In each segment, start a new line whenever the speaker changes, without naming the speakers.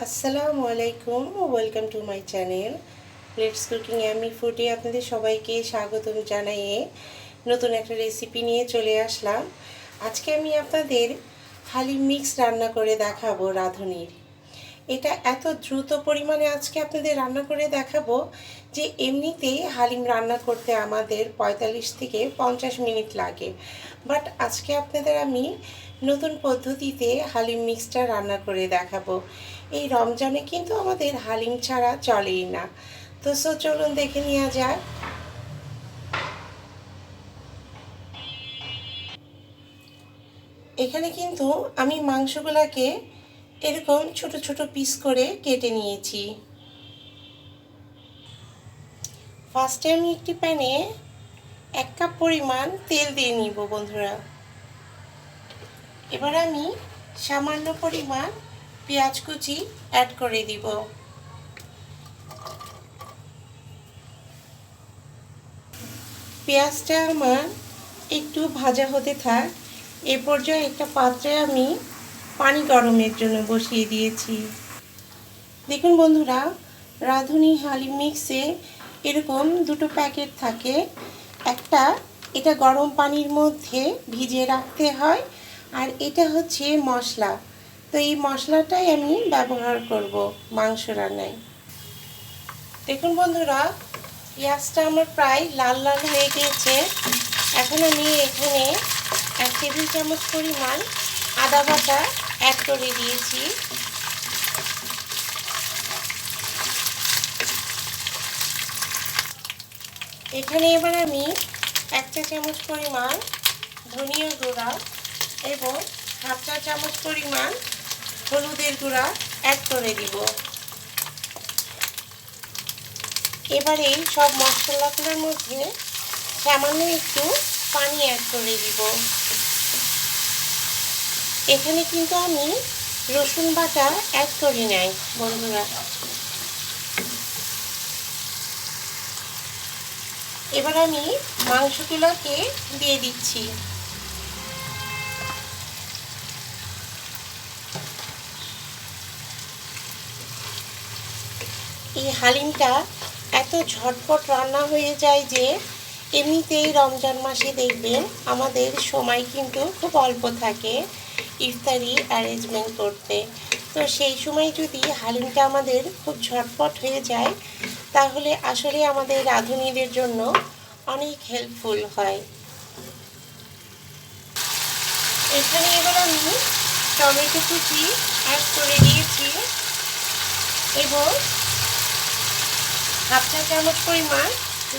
আসসালামু আলাইকুম, welcome to my channel let's cooking অ্যামি ফুডে আপনাদের সবাইকে স্বাগতম জানিয়ে নতুন একটা রেসিপি নিয়ে চলে আসলাম। আজকে আমি আপনাদের হালিম মিক্স রান্না করে দেখাবো রাঁধুনির। এটা এত দ্রুত পরিমাণে আজকে আপনাদের রান্না করে দেখাবো যে এমনিতেই হালিম রান্না করতে আমাদের 45 থেকে 50 মিনিট লাগে, বাট আজকে আপনাদের আমি নতুন পদ্ধতিতে হালিম মিক্সটা রান্না করে দেখাবো। এই রমজানে কিন্তু আমাদের হালিম ছাড়া চলেই না। তো চলুন দেখে নেওয়া যাক। এখানে কিন্তু আমি মাংসগুলোকে এরকম ছোট ছোট পিস করে কেটে নিয়েছি। ফার্স্টে আমি একটি প্যানে 1 কাপ পরিমাণ তেল দিয়ে নিব বন্ধুরা। এবার আমি সামান্য পরিমাণ পেঁয়াজ কুচি অ্যাড করে দিব। পেঁয়াজটা আমার একটু ভাজা হতে থাক। এ পর্যায়ে একটা পাত্রে আমি পানি গরমের জন্য বসিয়ে দিয়েছি। দেখুন বন্ধুরা, রাঁধুনি হালিম মিক্সে এরকম দুটো প্যাকেট থাকে। একটা এটা গরম পানির মধ্যে ভিজিয়ে রাখতে হয়, আর এটা হচ্ছে মশলা। তো এই মশলাটাই আমি ব্যবহার করব মাংস রান্নায়। দেখুন বন্ধুরা, পেঁয়াজটা আমার প্রায় লাল লাল হয়ে গিয়েছে। এখন আমি এখানে 1 টেবিল চামচ পরিমাণ আদা বাটা অ্যাড করে দিয়েছি। এখানে এবার আমি 1 চা চামচ পরিমাণ ধনিয়া গুঁড়া এবং 1/2 চা চামচ পরিমাণ হলুদের গুঁড়া অ্যাড করে দিব। এবার এই সব মশলাগুলোর মধ্যে সামান্য একটু পানি অ্যাড করে দিব। এখানে কিন্তু আমি রসুন বাটা অ্যাড করি নাই বন্ধুরা। এবার আমি মাংসগুলোকে দিয়ে দিচ্ছি। এই হালিমটা এত ঝটপট রান্না হয়ে যায় যে এমনিতেই রমজান মাসে দেখবেন আমাদের সময় কিন্তু খুব অল্প থাকে ইফতারি অ্যারেঞ্জমেন্ট করতে। তো সেই সময় যদি হালিমটা আমাদের খুব ঝটপট হয়ে যায় তাহলে আসলে আমাদের রাঁধুনিদের জন্য অনেক হেল্পফুল হয়। এখানে এবার আমি টমেটো কুচি অ্যাড করে দিয়েছি এবং 1/2 চা চামচ পরিমাণ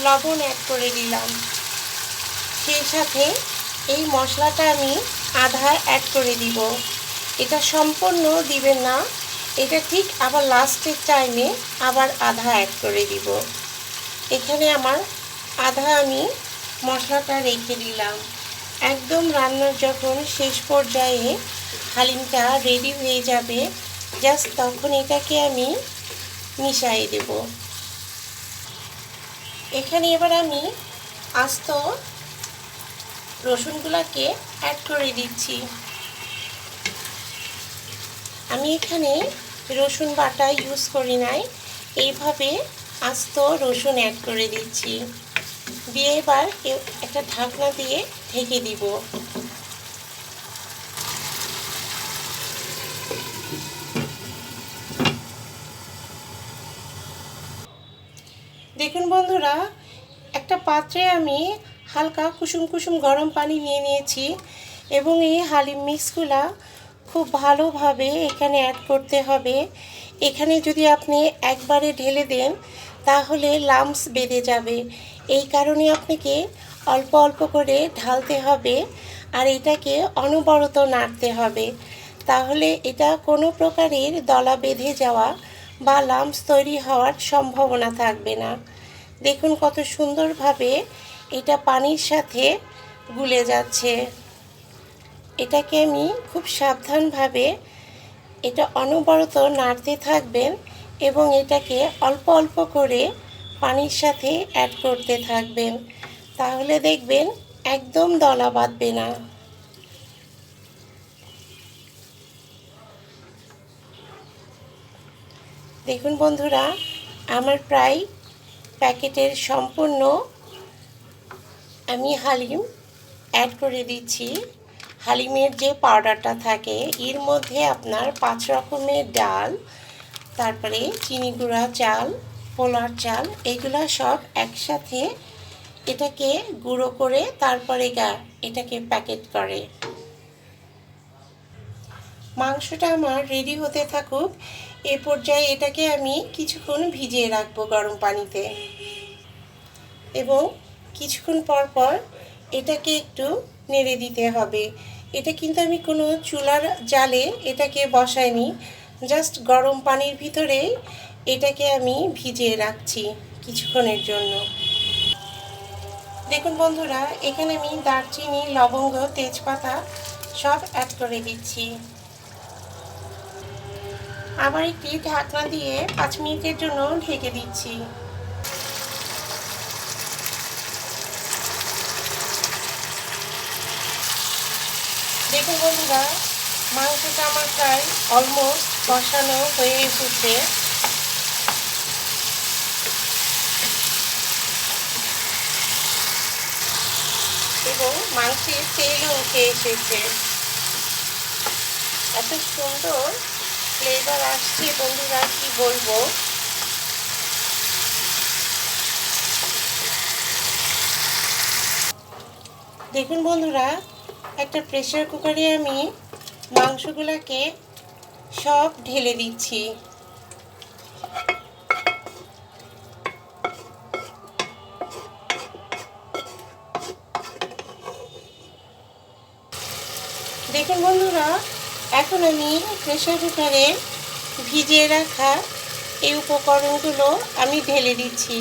লবণ অ্যাড করে দিলাম। সেই সাথে এই মশলাটা আমি আধা অ্যাড করে দিব। এটা সম্পূর্ণ দিবেন না, এটা ঠিক আবার লাস্টের টাইমে আবার আধা অ্যাড করে দিব। এখানে আমার আধা আমি মশলাটা রেখে দিলাম। একদম রান্নার যখন শেষ পর্যায়ে হালিমটা রেডি হয়ে যাবে, জাস্ট তখন এটাকে আমি মিশিয়ে দেব। এখানে এবার আমি আস্ত রসুনগুলোকে অ্যাড করে দিচ্ছি। আমি এখানে রসুন বাটা ইউজ করি নাই, এইভাবে আস্ত রসুন অ্যাড করে দিচ্ছি। দিয়ে এবার একটা ঢাকনা দিয়ে ঢেকে দিব। দেখুন বন্ধুরা, একটা পাত্রে আমি হালকা কুসুম কুসুম গরম পানি নিয়ে নিয়েছি এবং এই হালিম মিক্সগুলা খুব ভালোভাবে এখানে অ্যাড করতে হবে। এখানে যদি আপনি একবারে ঢেলে দেন তাহলে লাম্পস বেঁধে যাবে। এই কারণে আপনাকে অল্প অল্প করে ঢালতে হবে আর এটাকে অনবরত নাড়তে হবে। তাহলে এটা কোনো প্রকারের দলা বেঁধে যাওয়া বা লাম্পস তৈরি হওয়ার সম্ভাবনা থাকবে না। দেখুন কত সুন্দরভাবে এটা পানির সাথে গুলে যাচ্ছে। এটাকে আমি খুব সাবধানভাবে এটা অনবরত নাড়তে থাকবেন এবং এটাকে অল্প অল্প করে পানির সাথে অ্যাড করতে থাকবেন, তাহলে দেখবেন একদম দলা বাঁধবে না। দেখুন বন্ধুরা, আমার প্রায় প্যাকেটের সম্পূর্ণ আমি হালিম অ্যাড করে দিচ্ছি। হালিমের যে পাউডারটা থাকে এর মধ্যে আপনার 5 রকমের ডাল, তারপরে চিনি গুঁড়া চাল, পোলার চাল, এগুলো সব একসাথে এটাকে গুঁড়ো করে তারপরে এটাকে প্যাকেট করে। মাংসটা আমার রেডি হতে থাকুক, এ পর্যায়ে এটাকে আমি কিছুক্ষণ ভিজিয়ে রাখবো গরম পানিতে এবং কিছুক্ষণ পর পর এটাকে একটু নেড়ে দিতে হবে। এটা কিন্তু আমি কোনো চুলার জালে এটাকে বসাইনি, জাস্ট গরম পানির ভিতরে এটাকে আমি ভিজিয়ে রাখছি কিছুক্ষণের জন্য। দেখুন বন্ধুরা, এখানে আমি দারচিনি, লবঙ্গ, তেজপাতা সব অ্যাড করে দিচ্ছি। আবার একটি ঢাকনা দিয়ে 5 মিনিটের জন্য ঢেকে দিচ্ছি। দেখুন বন্ধুরা, মাংসটা আমার প্রায় অলমোস্ট কষানো হয়ে এসেছে। এবং মাংসের তেলও উঠে এসেছে। এত সুন্দর ফ্লেভার আসছে বন্ধুরা, কি বলবো। দেখুন বন্ধুরা, একটা প্রেসার কুকারে আমি মাংসগুলোকে সব ঢেলে দিচ্ছি। দেখুন বন্ধুরা, এখন আমি প্রেসার কুকারে ভিজিয়ে রাখা এই উপকরণগুলো আমি ঢেলে দিচ্ছি।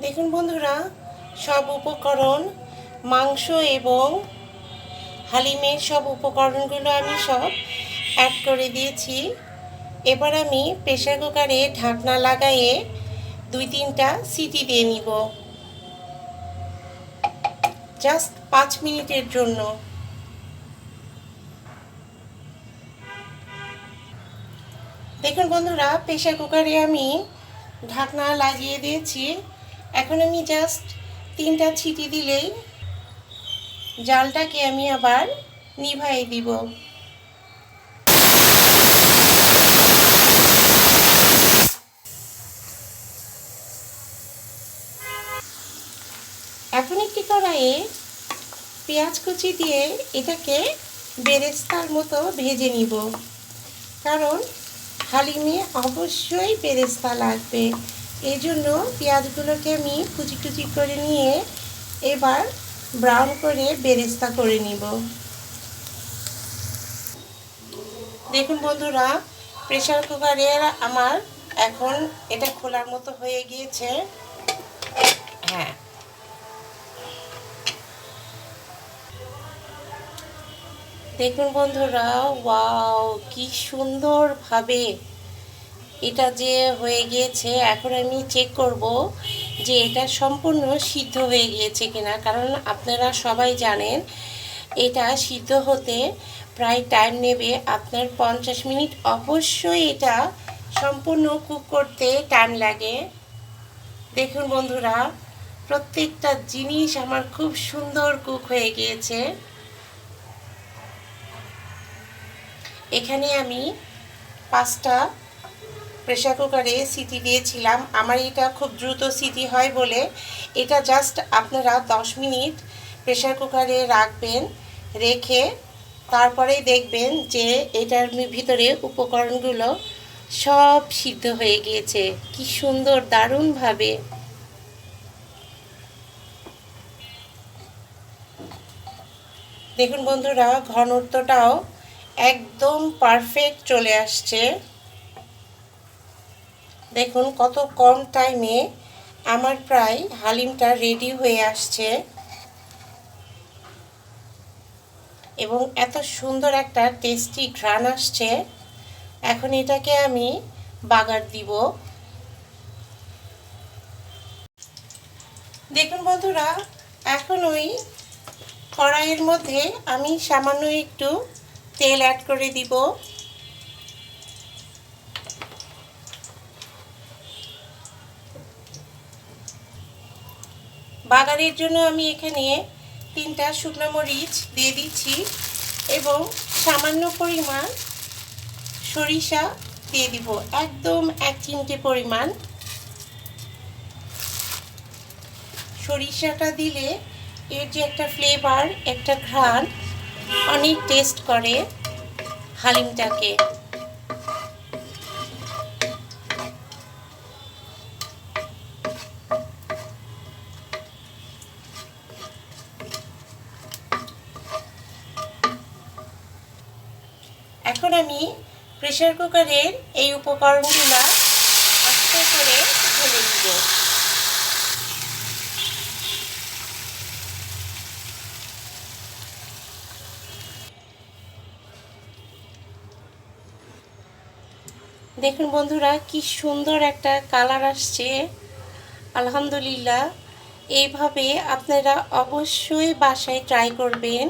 দেখুন বন্ধুরা, সব উপকরণ, মাংস এবং হালিমের সব উপকরণগুলো আমি সব অ্যাড করে দিয়েছি। এবার আমি প্রেসার কুকারে ঢাকনা লাগাইয়ে 2-3টা সিটি দিয়ে নিব, জাস্ট 5 মিনিটের জন্য। দেখুন বন্ধুরা, প্রেসার কুকারে আমি ঢাকনা লাগিয়ে দিয়েছি। এখন আমি জাস্ট 3টা সিটি দিলেই জালটাকে আমি আবার নিভাই দিব। এখন একটি কড়াইয়ে পেঁয়াজ কুচি দিয়ে এটাকে বেরেস্তার মতো ভেজে নিব, কারণ হালিমে অবশ্যই বেরেস্তা লাগবে। এই জন্য পেঁয়াজগুলোকে আমি কুচি কুচি করে নিয়ে এবার ব্রাউন করে বেরেস্তা করে নিব। দেখুন বন্ধুরা, প্রেসার কুকারের আমার এখন এটা খোলার মতো হয়ে গিয়েছে। হ্যাঁ, দেখুন বন্ধুরা, ওয়াও, কি সুন্দরভাবে এটা যে হয়ে গিয়েছে। এখন আমি চেক করব যে এটা সম্পূর্ণ সিদ্ধ হয়ে গিয়েছে কিনা, কারণ আপনারা সবাই জানেন এটা সিদ্ধ হতে প্রায় টাইম নেবে আপনার 50 মিনিট। অবশ্যই এটা সম্পূর্ণ কুক করতে টাইম লাগে। দেখুন বন্ধুরা, প্রত্যেকটা জিনিস আমার খুব সুন্দর কুক হয়ে গিয়েছে। এখানে আমি 5টা প্রেসার কুকারে সিটি দিয়েছিলাম। আমার এটা খুব দ্রুত সিটি হয় বলে এটা জাস্ট আপনারা 10 মিনিট প্রেসার কুকারে রাখবেন, রেখে তারপরেই দেখবেন যে এটার ভিতরে উপকরণগুলো সব সিদ্ধ হয়ে গিয়েছে। কি সুন্দর, দারুণভাবে। দেখুন বন্ধুরা, ঘনত্বটাও একদম পারফেক্ট চলে আসছে। দেখুন কত কম টাইমে আমার প্রায় হালিমটা রেডি হয়ে আসছে এবং এত সুন্দর একটা টেস্টি ঘ্রাণ আসছে। এখন এটাকে আমি বাগার দিব। দেখুন বন্ধুরা, এখন ওই কড়াইয়ের মধ্যে আমি সামান্য একটু তেল অ্যাড করে দিব। বাগারের জন্য আমি এখানে 3টা শুকনো মরিচ দিয়ে দিচ্ছি এবং সামান্য পরিমাণ সরিষা দিয়ে দিব, একদম 1 চিমটে পরিমাণ। সরিষাটা দিলে এর যে একটা ফ্লেভার, একটা ঘ্রাণ অনেক টেস্ট করে হালিমটাকে। এখন আমি প্রেসার কুকারের এই উপকরণগুলো আস্তে করে ঢেলে দিব। দেখুন বন্ধুরা, কি সুন্দর একটা কালার আসছে, আলহামদুলিল্লাহ। এইভাবে আপনারা অবশ্যই বাসায় ট্রাই করবেন।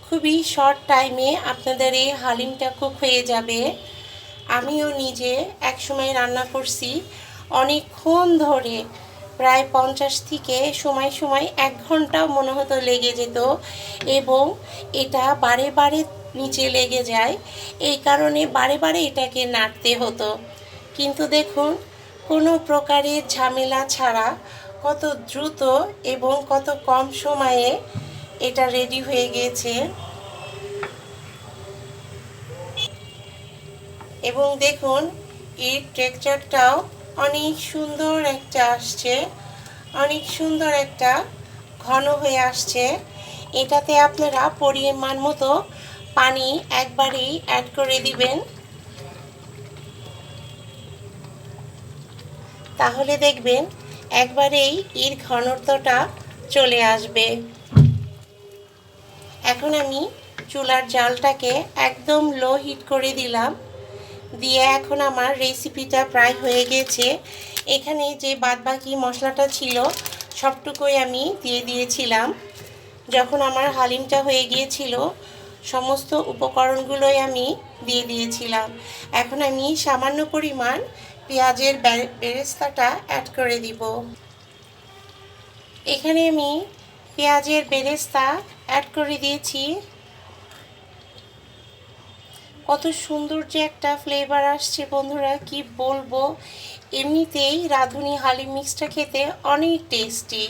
খুবই শর্ট টাইমে আপনাদের এই হালিমটা কুক হয়ে যাবে। আমিও নিজে একসময় রান্না করছি অনেকক্ষণ ধরে, প্রায় 50 থেকে সময় 1 ঘন্টাও মনে হতো লেগে যেত, এবং এটা বারে বারে নিচে লেগে যায়, এই কারণে বারে বারে এটাকে নাড়তে হতো। কিন্তু দেখুন, কোনো প্রকারের ঝামেলা ছাড়া কত দ্রুত এবং কত কম সময়ে এটা রেডি হয়ে গিয়েছে। এবং দেখুন, এর টেক্সচারটাও অনেক সুন্দর একটা আসছে, অনেক সুন্দর একটা ঘন হয়ে আসছে। এটাতে আপনারা পরিমাণ মতো পানি একবারেই অ্যাড করে দিবেন, তাহলে দেখবেন একবারেই এর ঘনত্বটা চলে আসবে। এখন আমি চুলার জালটাকে একদম লো হিট করে দিলাম, দিয়ে এখন আমার রেসিপিটা প্রায় হয়ে গেছে। এখানে যে বাদবাকি মশলাটা ছিল সবটুকুই আমি দিয়ে দিয়েছিলাম। যখন আমার হালিমটা হয়ে গিয়েছিল, সমস্ত উপকরণগুলোই আমি দিয়ে দিয়েছিলাম। এখন আমি সামান্য পরিমাণ পেঁয়াজের বেরেস্তাটা অ্যাড করে দিব। এখানে আমি পেঁয়াজের বেরেস্তা অ্যাড করে দিয়েছি। কত সুন্দর যে একটা ফ্লেভার আসছে বন্ধুরা, কি বলবো। এমনিতেই রাঁধুনি হালিম মিক্সটা খেতে অনেক টেস্টি,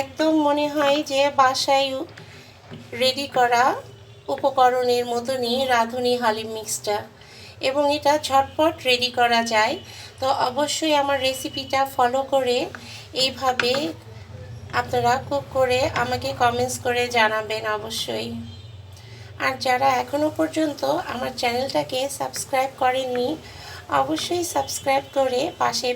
একদম মনে হয় যে বাসায় রেডি করা উপকরণের মতনই রাঁধুনি হালিম মিক্সটা, এবং এটা ঝটপট রেডি করা যায়। তো অবশ্যই আমার রেসিপিটা ফলো করে এইভাবে আপনারা কুক করে আমাকে কমেন্টস করে জানাবেন অবশ্যই। আর যারা এখনও পর্যন্ত আমার চ্যানেলটাকে সাবস্ক্রাইব করেননি, অবশ্যই সাবস্ক্রাইব করে পাশে